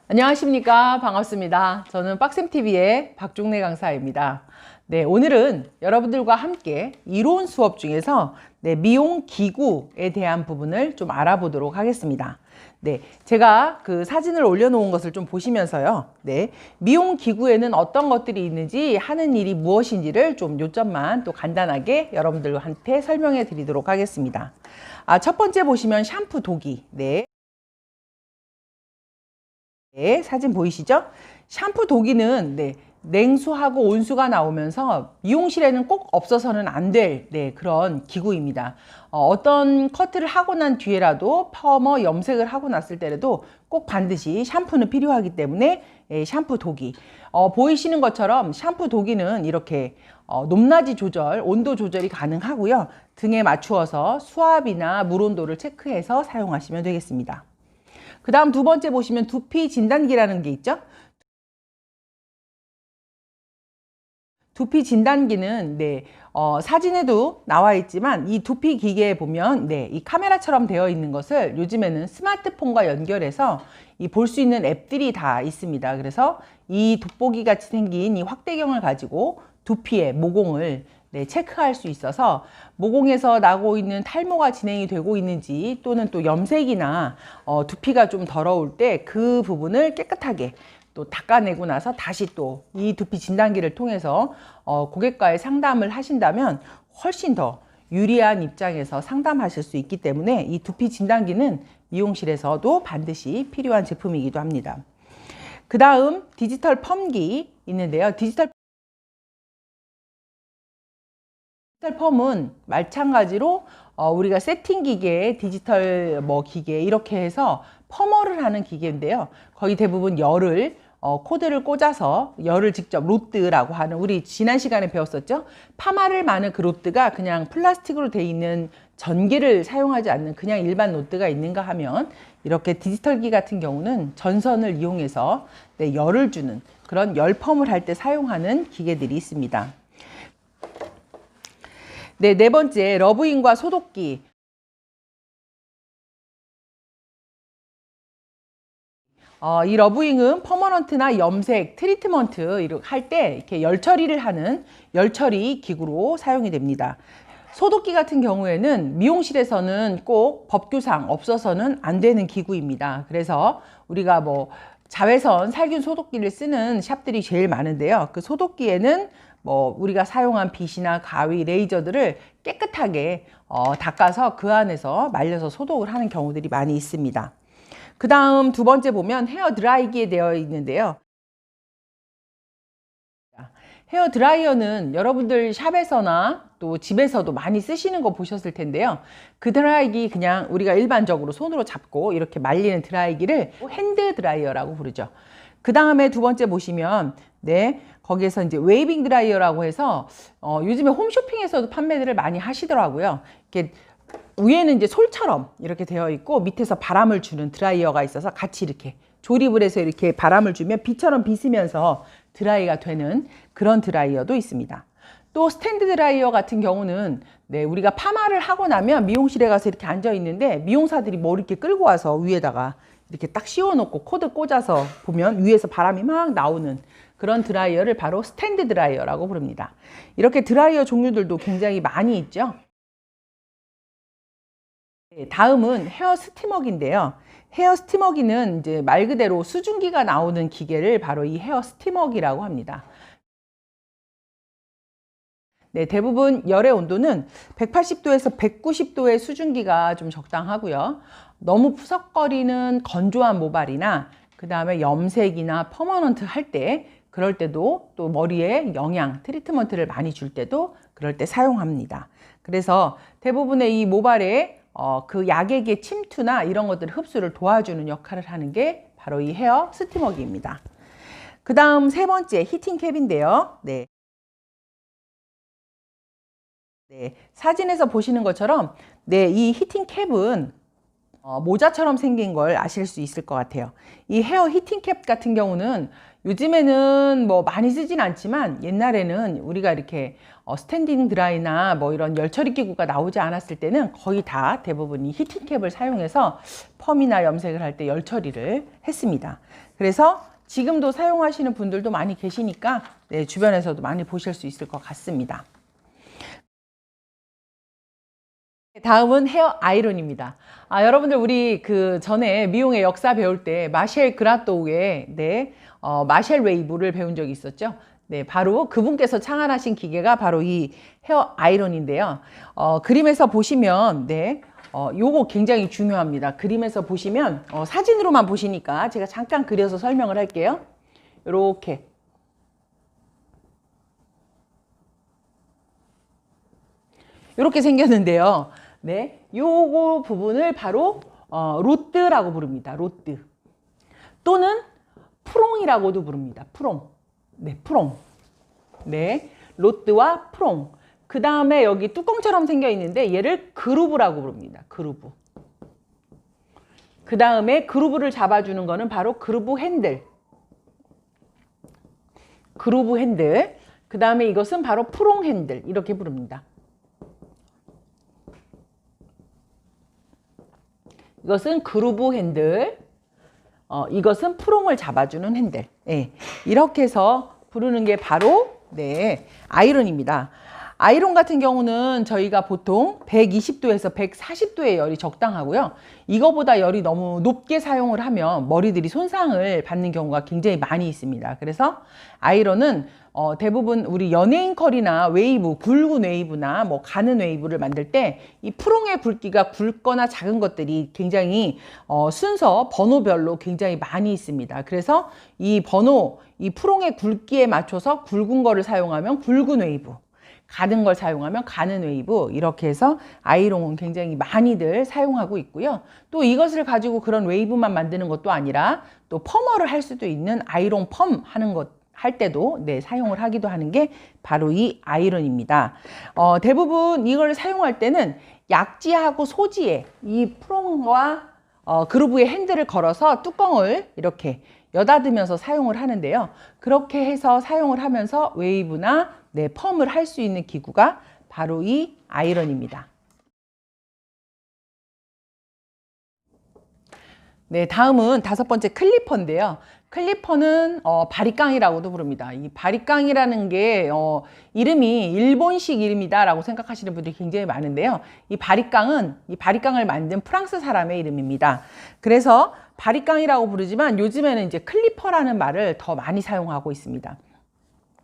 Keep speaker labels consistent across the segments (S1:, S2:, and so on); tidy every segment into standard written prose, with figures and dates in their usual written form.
S1: 안녕하십니까. 반갑습니다. 저는 빡쌤TV의 박종래 강사입니다. 네, 오늘은 여러분들과 함께 이론 수업 중에서 미용 기구에 대한 부분을 좀 알아보도록 하겠습니다. 네, 제가 그 사진을 올려놓은 것을 좀 보시면서요. 네, 미용 기구에는 어떤 것들이 있는지 하는 일이 무엇인지를 좀 요점만 또 간단하게 여러분들한테 설명해 드리도록 하겠습니다. 첫 번째 보시면 샴푸 도기. 네. 네, 사진 보이시죠? 샴푸 도기는 냉수하고 온수가 나오면서 미용실에는 꼭 없어서는 안 될 그런 기구입니다. 어떤 커트를 하고 난 뒤에라도 펌어 염색을 하고 났을 때라도 꼭 반드시 샴푸는 필요하기 때문에 샴푸 도기. 보이시는 것처럼 샴푸 도기는 이렇게 높낮이 조절, 온도 조절이 가능하고요. 등에 맞추어서 수압이나 물 온도를 체크해서 사용하시면 되겠습니다. 그 다음 두 번째 보시면 두피 진단기라는 게 있죠. 두피 진단기는 사진에도 나와 있지만 이 두피 기계에 보면 이 카메라처럼 되어 있는 것을 요즘에는 스마트폰과 연결해서 볼 수 있는 앱들이 다 있습니다. 그래서 이 돋보기 같이 생긴 이 확대경을 가지고 두피의 모공을 체크할 수 있어서 모공에서 나고 있는 탈모가 진행이 되고 있는지 또는 또 염색이나 두피가 좀 더러울 때 그 부분을 깨끗하게 또 닦아내고 나서 다시 또 이 두피 진단기를 통해서 고객과의 상담을 하신다면 훨씬 더 유리한 입장에서 상담하실 수 있기 때문에 이 두피 진단기는 미용실에서도 반드시 필요한 제품이기도 합니다. 그 다음 디지털 펌기 있는데요. 디지털 펌은 마찬가지로 우리가 세팅 기계, 디지털 기계 이렇게 해서 펌어를 하는 기계인데요. 거의 대부분 열을 코드를 꽂아서 열을 직접 로드라고 하는, 우리 지난 시간에 배웠었죠. 파마를 마는 그 로드가 그냥 플라스틱으로 되어 있는 전기를 사용하지 않는 그냥 일반 로드가 있는가 하면 이렇게 디지털기 같은 경우는 전선을 이용해서 열을 주는 그런 열 펌을 할 때 사용하는 기계들이 있습니다. 네 번째 러브인과 소독기. 이 러브잉은 퍼머넌트나 염색, 트리트먼트 할 때 이렇게 열 처리를 하는 열 처리 기구로 사용이 됩니다. 소독기 같은 경우에는 미용실에서는 꼭 법규상 없어서는 안 되는 기구입니다. 그래서 우리가 자외선 살균 소독기를 쓰는 샵들이 제일 많은데요. 그 소독기에는 우리가 사용한 빗이나 가위, 레이저들을 깨끗하게 닦아서 그 안에서 말려서 소독을 하는 경우들이 많이 있습니다. 그 다음 두 번째 보면 헤어 드라이기에 되어 있는데요. 헤어 드라이어는 여러분들 샵에서나 또 집에서도 많이 쓰시는 거 보셨을 텐데요. 그 드라이기 그냥 우리가 일반적으로 손으로 잡고 이렇게 말리는 드라이기를 핸드 드라이어라고 부르죠. 그 다음에 두 번째 보시면 거기에서 이제 웨이빙 드라이어라고 해서 요즘에 홈쇼핑에서도 판매들을 많이 하시더라고요. 이렇게 위에는 이제 솔처럼 이렇게 되어 있고 밑에서 바람을 주는 드라이어가 있어서 같이 이렇게 조립을 해서 이렇게 바람을 주면 비처럼 빗으면서 드라이가 되는 그런 드라이어도 있습니다. 또 스탠드 드라이어 같은 경우는 우리가 파마를 하고 나면 미용실에 가서 이렇게 앉아 있는데 미용사들이 뭐 이렇게 끌고 와서 위에다가 이렇게 딱 씌워 놓고 코드 꽂아서 보면 위에서 바람이 막 나오는 그런 드라이어를 바로 스탠드 드라이어라고 부릅니다. 이렇게 드라이어 종류들도 굉장히 많이 있죠. 다음은 헤어 스티머기인데요. 헤어 스티머기는 이제 말 그대로 수증기가 나오는 기계를 바로 이 헤어 스티머기라고 합니다. 대부분 열의 온도는 180도에서 190도의 수증기가 좀 적당하고요. 너무 푸석거리는 건조한 모발이나 그 다음에 염색이나 퍼머넌트 할 때 그럴 때도 또 머리에 영양, 트리트먼트를 많이 줄 때도 그럴 때 사용합니다. 그래서 대부분의 이 모발에 그 약액의 침투나 이런 것들 흡수를 도와주는 역할을 하는 게 바로 이 헤어 스티머기입니다. 그 다음 세 번째 히팅캡인데요. 사진에서 보시는 것처럼 이 히팅캡은 모자처럼 생긴 걸 아실 수 있을 것 같아요. 이 헤어 히팅캡 같은 경우는 요즘에는 많이 쓰진 않지만 옛날에는 우리가 이렇게 스탠딩 드라이나 뭐 이런 열 처리 기구가 나오지 않았을 때는 거의 다 대부분이 히팅캡을 사용해서 펌이나 염색을 할 때 열 처리를 했습니다. 그래서 지금도 사용하시는 분들도 많이 계시니까 네, 주변에서도 많이 보실 수 있을 것 같습니다. 다음은 헤어 아이론입니다. 여러분들 우리 그 전에 미용의 역사 배울 때 마셸 그라또우의 네, 마셸 웨이브를 배운 적이 있었죠. 네, 바로 그분께서 창안하신 기계가 바로 이 헤어 아이론인데요. 그림에서 보시면 네, 요거 굉장히 중요합니다. 그림에서 보시면 사진으로만 보시니까 제가 잠깐 그려서 설명을 할게요. 이렇게 생겼는데요. 네, 요거 부분을 바로 로드라고 부릅니다. 로드 또는 프롱이라고도 부릅니다. 프롱. 네, 프롱. 네, 로드와 프롱. 그 다음에 여기 뚜껑처럼 생겨 있는데 얘를 그루브라고 부릅니다. 그루브. 그 다음에 그루브를 잡아주는 거는 바로 그루브 핸들. 그루브 핸들. 그 다음에 이것은 바로 프롱 핸들. 이렇게 부릅니다. 이것은 그루브 핸들, 이것은 프롱을 잡아주는 핸들. 예, 이렇게 해서 부르는 게 바로 네, 아이론입니다. 아이론 같은 경우는 저희가 보통 120도에서 140도의 열이 적당하고요. 이거보다 열이 너무 높게 사용을 하면 머리들이 손상을 받는 경우가 굉장히 많이 있습니다. 그래서 아이론은 대부분 우리 연예인 컬이나 웨이브, 굵은 웨이브나 뭐 가는 웨이브를 만들 때 이 프롱의 굵기가 굵거나 작은 것들이 굉장히 순서, 번호별로 굉장히 많이 있습니다. 그래서 이 프롱의 굵기에 맞춰서 굵은 거를 사용하면 굵은 웨이브, 가는 걸 사용하면 가는 웨이브, 이렇게 해서 아이론은 굉장히 많이들 사용하고 있고요. 또 이것을 가지고 그런 웨이브만 만드는 것도 아니라 또 펌어를 할 수도 있는 아이론 펌 하는 것 할 때도 네, 사용을 하기도 하는 게 바로 이 아이론입니다. 대부분 이걸 사용할 때는 약지하고 소지에 이 프롱과 그루브의 핸들을 걸어서 뚜껑을 이렇게 여닫으면서 사용을 하는데요. 그렇게 해서 사용을 하면서 웨이브나 네, 펌을 할 수 있는 기구가 바로 이 아이론입니다. 네, 다음은 5번째 클리퍼인데요. 클리퍼는 바리깡이라고도 부릅니다. 이 바리깡이라는 게 이름이 일본식 이름이다라고 생각하시는 분들이 굉장히 많은데요. 이 바리깡을 만든 프랑스 사람의 이름입니다. 그래서 바리깡이라고 부르지만 요즘에는 이제 클리퍼라는 말을 더 많이 사용하고 있습니다.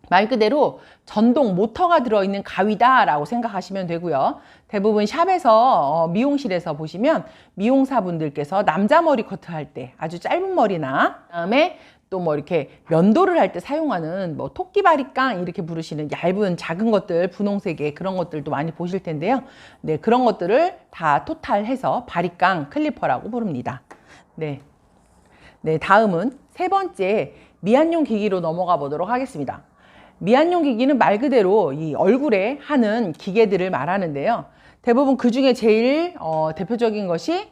S1: 말 그대로 전동 모터가 들어있는 가위다라고 생각하시면 되고요. 대부분 샵에서 미용실에서 보시면 미용사분들께서 남자 머리 커트할 때 아주 짧은 머리나 그다음에 또 뭐 이렇게 면도를 할 때 사용하는 뭐 토끼바리깡 이렇게 부르시는 얇은 작은 것들 분홍색의 그런 것들도 많이 보실 텐데요. 네, 그런 것들을 다 토탈해서 바리깡 클리퍼라고 부릅니다. 네, 다음은 3번째 미안용 기기로 넘어가 보도록 하겠습니다. 미안용 기기는 말 그대로 이 얼굴에 하는 기계들을 말하는데요. 대부분 그 중에 제일 대표적인 것이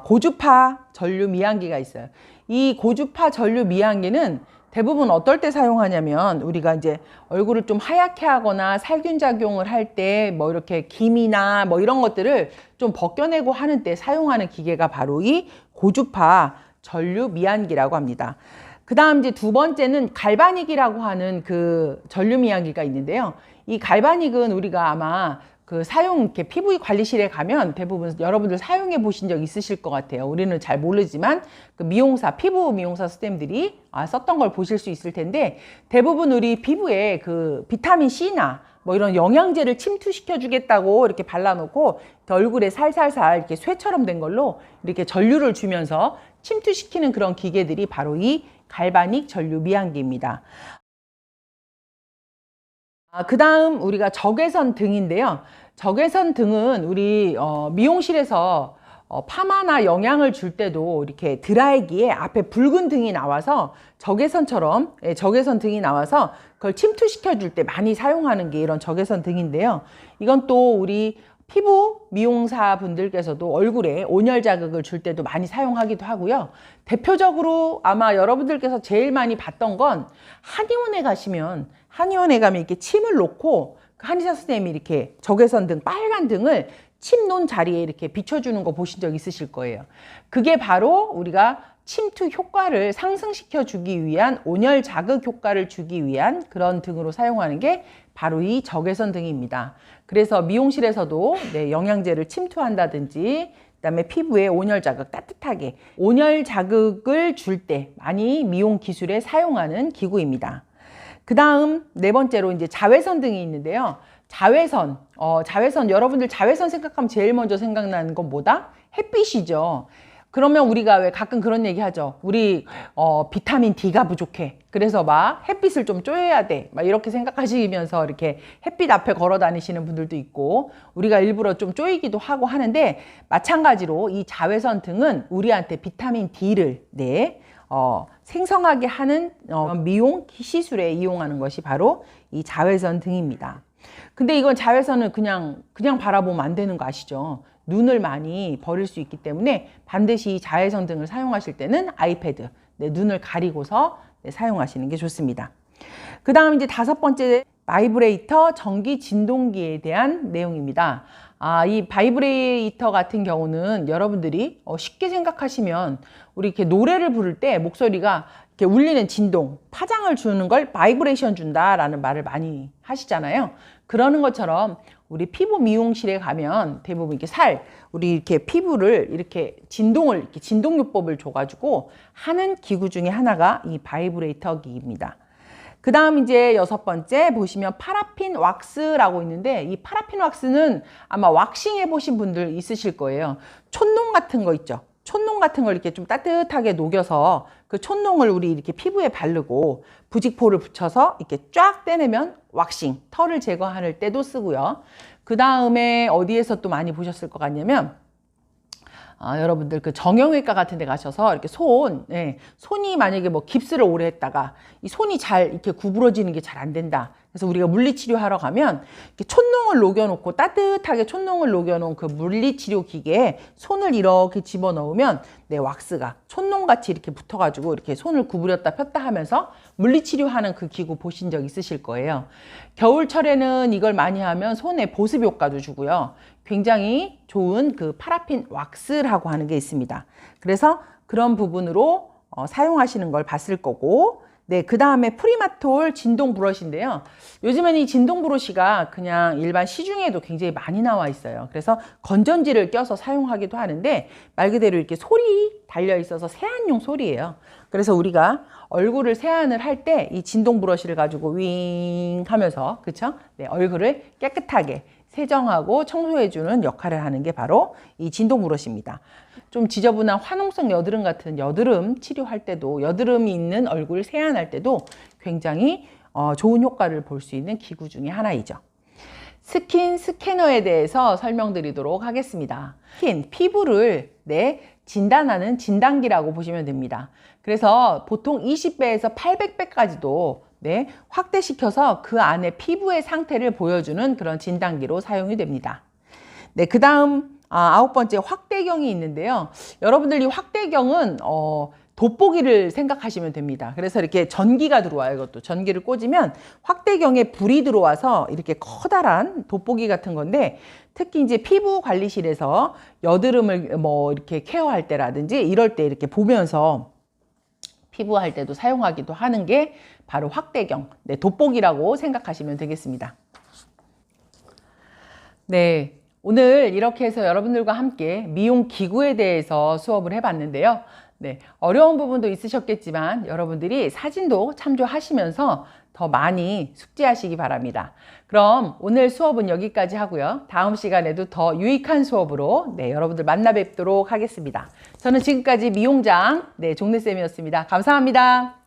S1: 고주파 전류 미안기가 있어요. 이 고주파 전류 미안기는 대부분 어떨 때 사용하냐면 우리가 이제 얼굴을 좀 하얗게 하거나 살균 작용을 할 때 뭐 이렇게 김이나 뭐 이런 것들을 좀 벗겨내고 하는 때 사용하는 기계가 바로 이 고주파 전류 미안기라고 합니다. 그 다음 이제 2번째는 갈바닉이라고 하는 그 전류미양기가 있는데요. 이 갈바닉은 우리가 아마 그 이렇게 PV 관리실에 가면 대부분 여러분들 사용해 보신 적 있으실 것 같아요. 우리는 잘 모르지만 그 피부 미용사 선생님들이 썼던 걸 보실 수 있을 텐데 대부분 우리 피부에 그 비타민 C나 뭐 이런 영양제를 침투시켜 주겠다고 이렇게 발라놓고 얼굴에 살살살 이렇게 쇠처럼 된 걸로 이렇게 전류를 주면서 침투시키는 그런 기계들이 바로 이 갈바닉 전류 미양기입니다. 그 다음 우리가 적외선 등인데요. 적외선 등은 우리 미용실에서 파마나 영양을 줄 때도 이렇게 드라이기에 앞에 붉은 등이 나와서 적외선 등이 나와서 그걸 침투시켜 줄 때 많이 사용하는 게 이런 적외선 등인데요. 이건 또 우리 피부 미용사 분들께서도 얼굴에 온열 자극을 줄 때도 많이 사용하기도 하고요. 대표적으로 아마 여러분들께서 제일 많이 봤던 건 한의원에 가면 이렇게 침을 놓고 한의사 선생님이 이렇게 적외선 등 빨간 등을 침 놓은 자리에 이렇게 비춰주는 거 보신 적 있으실 거예요. 그게 바로 우리가 침투 효과를 상승시켜 주기 위한, 온열 자극 효과를 주기 위한 그런 등으로 사용하는 게 바로 이 적외선 등입니다. 그래서 미용실에서도 영양제를 침투한다든지, 그다음에 피부에 온열 자극, 따뜻하게 온열 자극을 줄 때 많이 미용 기술에 사용하는 기구입니다. 그 다음 네 번째로 이제 자외선 등이 있는데요. 자외선, 여러분들 자외선 생각하면 제일 먼저 생각나는 건 뭐다? 햇빛이죠. 그러면 우리가 왜 가끔 그런 얘기 하죠. 우리 비타민 D가 부족해. 그래서 막 햇빛을 좀 쬐야 돼. 막 이렇게 생각하시면서 이렇게 햇빛 앞에 걸어 다니시는 분들도 있고, 우리가 일부러 좀 쪼이기도 하고 하는데, 마찬가지로 이 자외선 등은 우리한테 비타민 D를 생성하게 하는 미용 시술에 이용하는 것이 바로 이 자외선 등입니다. 근데 이건 자외선을 그냥 바라보면 안 되는 거 아시죠? 눈을 많이 버릴 수 있기 때문에 반드시 자외선 등을 사용하실 때는 아이패드, 눈을 가리고서 사용하시는 게 좋습니다. 그 다음 이제 다섯 번째, 바이브레이터 전기 진동기에 대한 내용입니다. 이 바이브레이터 같은 경우는 여러분들이 쉽게 생각하시면 우리 이렇게 노래를 부를 때 목소리가 이렇게 울리는 진동, 파장을 주는 걸 바이브레이션 준다라는 말을 많이 하시잖아요. 그러는 것처럼 우리 피부 미용실에 가면 대부분 이렇게 우리 이렇게 피부를 이렇게 진동요법을 줘가지고 하는 기구 중에 하나가 이 바이브레이터 기입니다. 그 다음 이제 여섯 번째 보시면 파라핀 왁스라고 있는데, 이 파라핀 왁스는 아마 왁싱 해보신 분들 있으실 거예요. 촛농 같은 거 있죠. 촛농 같은 걸 이렇게 좀 따뜻하게 녹여서 그 촛농을 우리 이렇게 피부에 바르고 부직포를 붙여서 이렇게 쫙 떼내면 왁싱, 털을 제거할 때도 쓰고요. 그 다음에 어디에서 또 많이 보셨을 것 같냐면, 여러분들 그 정형외과 같은 데 가셔서 이렇게 손이 만약에 뭐 깁스를 오래 했다가 이 손이 잘 이렇게 구부러지는 게 잘 안 된다. 그래서 우리가 물리치료 하러 가면 이렇게 촛농을 녹여놓고, 따뜻하게 촛농을 녹여놓은 그 물리치료 기계에 손을 이렇게 집어넣으면 왁스가 촛농같이 이렇게 붙어가지고 이렇게 손을 구부렸다 폈다 하면서 물리치료하는 그 기구 보신 적 있으실 거예요. 겨울철에는 이걸 많이 하면 손에 보습 효과도 주고요. 굉장히 좋은 그 파라핀 왁스라고 하는 게 있습니다. 그래서 그런 부분으로 사용하시는 걸 봤을 거고, 그 다음에 프리마톨 진동 브러쉬인데요. 요즘에는 이 진동 브러쉬가 그냥 일반 시중에도 굉장히 많이 나와 있어요. 그래서 건전지를 껴서 사용하기도 하는데, 말 그대로 이렇게 솔이 달려 있어서 세안용 솔이에요. 그래서 우리가 얼굴을 세안을 할 때 이 진동 브러쉬를 가지고 윙 하면서, 그쵸? 얼굴을 깨끗하게 세정하고 청소해주는 역할을 하는 게 바로 이 진동 브러쉬입니다. 좀 지저분한 화농성 여드름 같은 여드름 치료할 때도, 여드름이 있는 얼굴 세안할 때도 굉장히 좋은 효과를 볼 수 있는 기구 중에 하나이죠. 스킨 스캐너에 대해서 설명드리도록 하겠습니다. 피부를 진단하는 진단기라고 보시면 됩니다. 그래서 보통 20배에서 800배까지도 확대시켜서 그 안에 피부의 상태를 보여주는 그런 진단기로 사용이 됩니다. 그 다음 아홉 번째, 확대경이 있는데요. 여러분들 이 확대경은 돋보기를 생각하시면 됩니다. 그래서 이렇게 전기가 들어와요. 이것도 전기를 꽂으면 확대경에 불이 들어와서 이렇게 커다란 돋보기 같은 건데, 특히 이제 피부 관리실에서 여드름을 이렇게 케어할 때라든지 이럴 때 이렇게 보면서 피부할 때도 사용하기도 하는 게 바로 확대경, 돋보기라고 생각하시면 되겠습니다. 오늘 이렇게 해서 여러분들과 함께 미용 기구에 대해서 수업을 해봤는데요. 어려운 부분도 있으셨겠지만 여러분들이 사진도 참조하시면서 더 많이 숙지하시기 바랍니다. 그럼 오늘 수업은 여기까지 하고요. 다음 시간에도 더 유익한 수업으로 여러분들 만나 뵙도록 하겠습니다. 저는 지금까지 미용장 종래쌤이었습니다. 감사합니다.